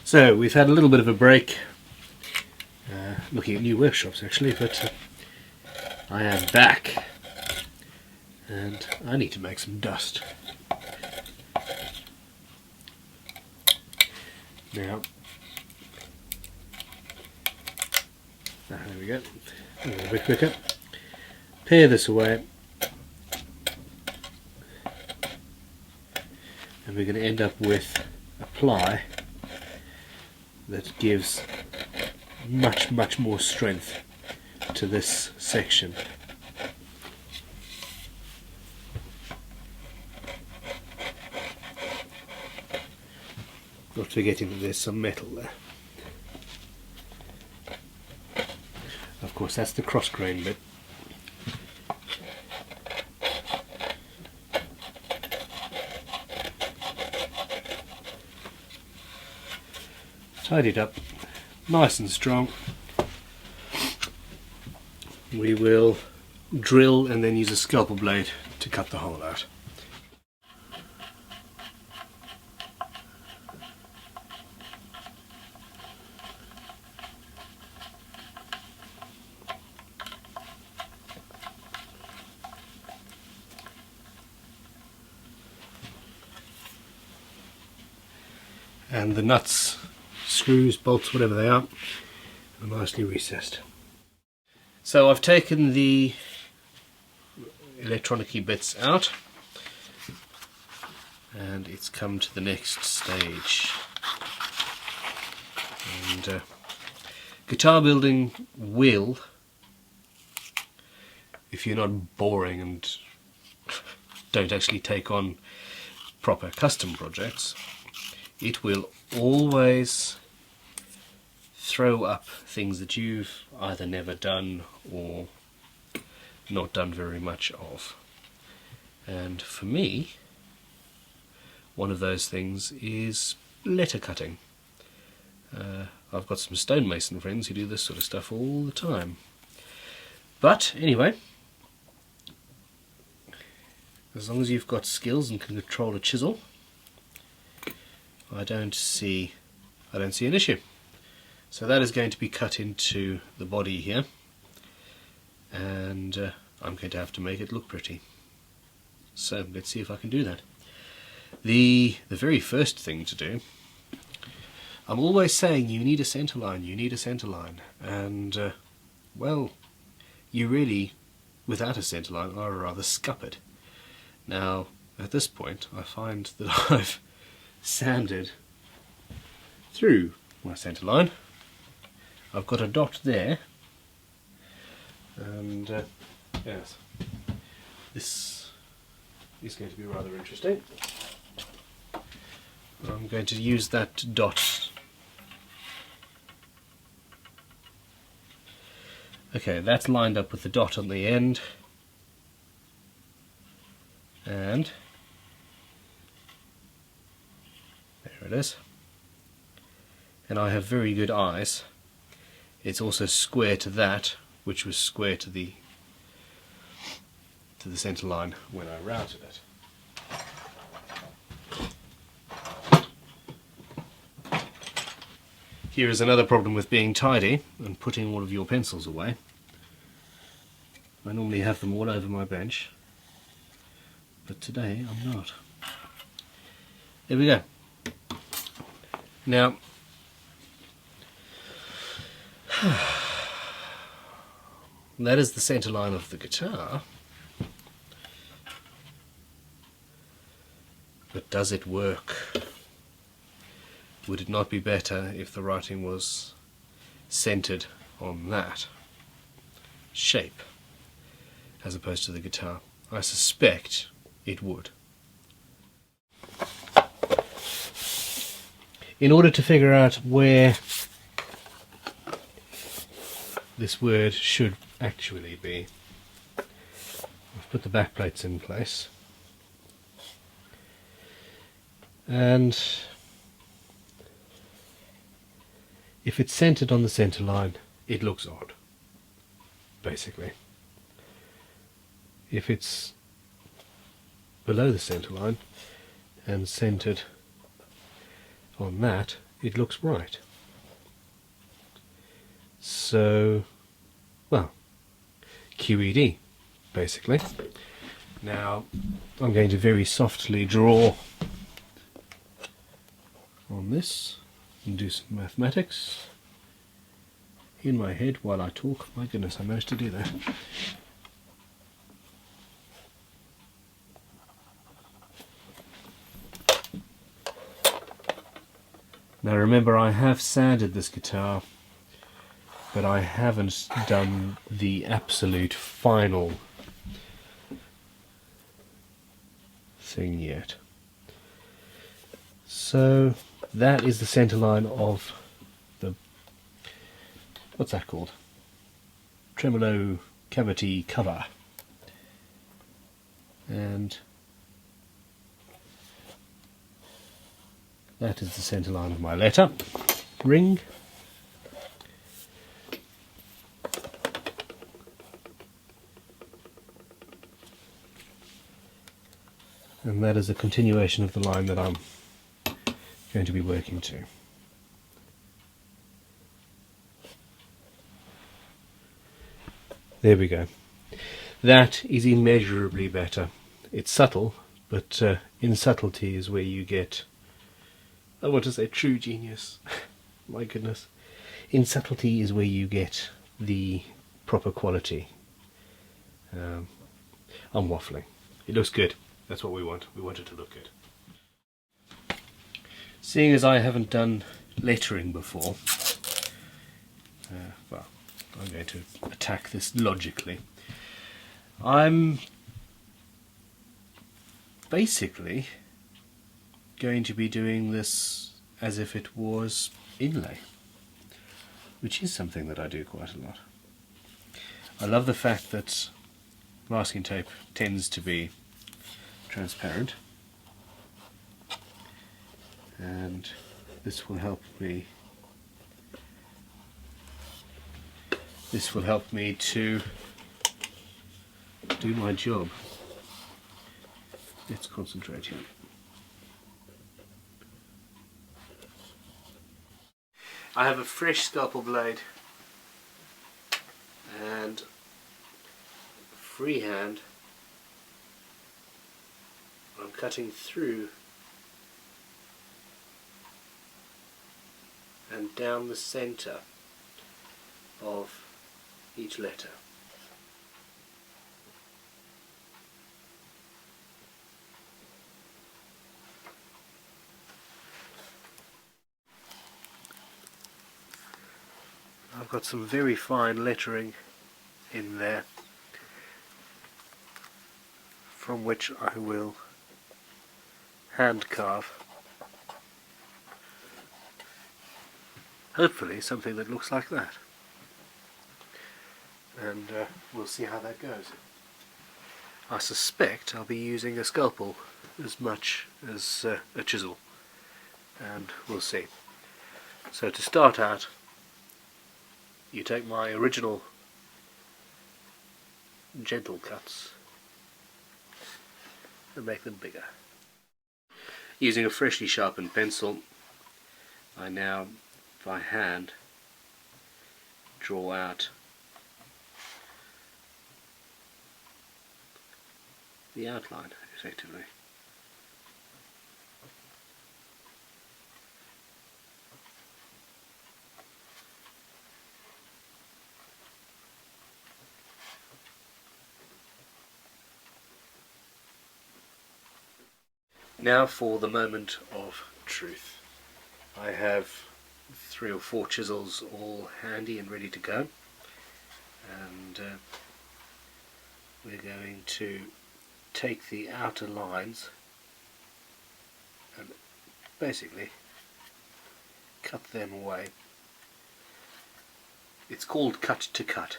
So we've had a little bit of a break looking at new workshops actually, but I am back and I need to make some dust. Now, there we go, a little bit quicker. Pare this away and we're going to end up with a ply that gives much more strength to this section. Not forgetting that there's some metal there. Of course that's the cross grain bit. Tidy it up, nice and strong. We will drill and then use a scalpel blade to cut the hole out. And the nuts, screws, bolts, whatever they are nicely recessed. So I've taken the electronic-y bits out and it's come to the next stage. And guitar building will, if you're not boring and don't actually take on proper custom projects, it will always throw up things that you've either never done or not done very much of. And for me, one of those things is letter cutting. I've got some stonemason friends who do this sort of stuff all the time. But anyway, as long as you've got skills and can control a chisel, I don't see an issue. So that is going to be cut into the body here, and I'm going to have to make it look pretty. So let's see if I can do that. The very first thing to do, I'm always saying you need a centre line, you need a centre line, and well, you really, without a centre line, are rather scuppered. Now at this point I find that I've sanded through my centre line. I've got a dot there, and yes, this is going to be rather interesting. I'm going to use that dot. Okay, that's lined up with the dot on the end, and there it is. And I have very good eyes. It's also square to that, which was square to the centre line when I routed it. Here is another problem with being tidy and putting all of your pencils away. I normally have them all over my bench, but today I'm not. There we go. Now, that is the centre line of the guitar, but does it work? Would it not be better if the writing was centred on that shape as opposed to the guitar? I suspect it would. In order to figure out where this word should actually be, I've put the back plates in place, and if it's centered on the center line, it looks odd, basically. If it's below the center line and centered on that, it looks right. So, well, QED, basically. Now, I'm going to very softly draw on this and do some mathematics in my head while I talk. My goodness, I managed to do that. Now remember, I have sanded this guitar, but I haven't done the absolute final thing yet. So that is the center line of the, what's that called? Tremolo cavity cover. And that is the center line of my letter ring. And that is a continuation of the line that I'm going to be working to. There we go. That is immeasurably better. It's subtle, but in subtlety is where you get, I want to say true genius. My goodness. In subtlety is where you get the proper quality. I'm waffling. It looks good. That's what we want. We want it to look good. Seeing as I haven't done lettering before, well, I'm going to attack this logically. I'm basically going to be doing this as if it was inlay, which is something that I do quite a lot. I love the fact that masking tape tends to be transparent, and this will help me to do my job. Let's concentrate here. I have a fresh scalpel blade and freehand. I'm cutting through and down the center of each letter. I've got some very fine lettering in there, from which I will hand carve. Hopefully something that looks like that. And we'll see how that goes. I suspect I'll be using a scalpel as much as a chisel, and we'll see. So to start out, you take my original gentle cuts and make them bigger. Using a freshly sharpened pencil, I now, by hand, draw out the outline, effectively. Now for the moment of truth. I have 3 or 4 chisels all handy and ready to go, and we're going to take the outer lines and basically cut them away. It's called cut to cut.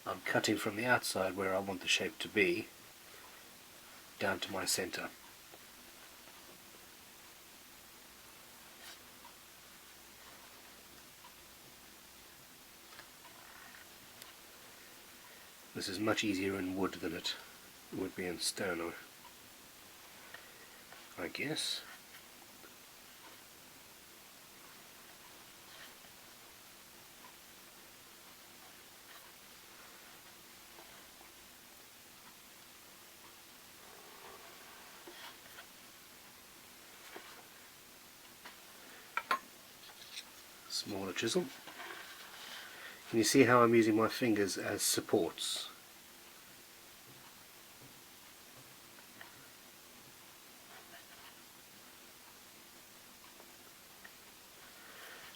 I'm cutting from the outside where I want the shape to be down to my center. This is much easier in wood than it would be in stone, I guess. smaller chisel. Can you see how I'm using my fingers as supports?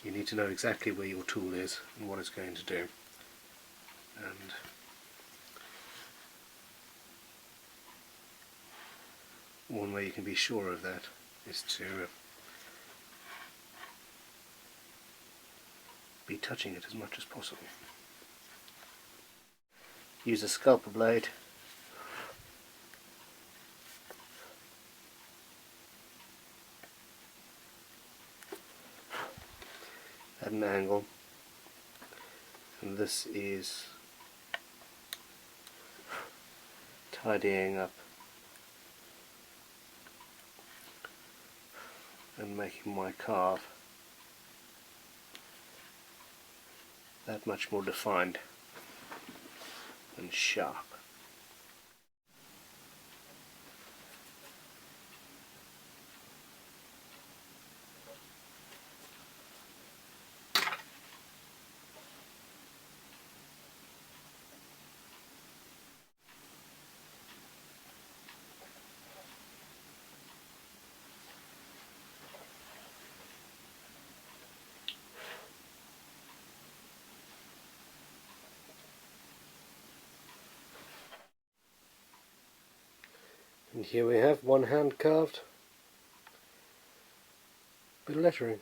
You need to know exactly where your tool is and what it's going to do. And one way you can be sure of that is to be touching it as much as possible. Use a scalpel blade at an angle, and this is tidying up and making my carve that much more defined and sharp. And here we have one hand carved bit of lettering.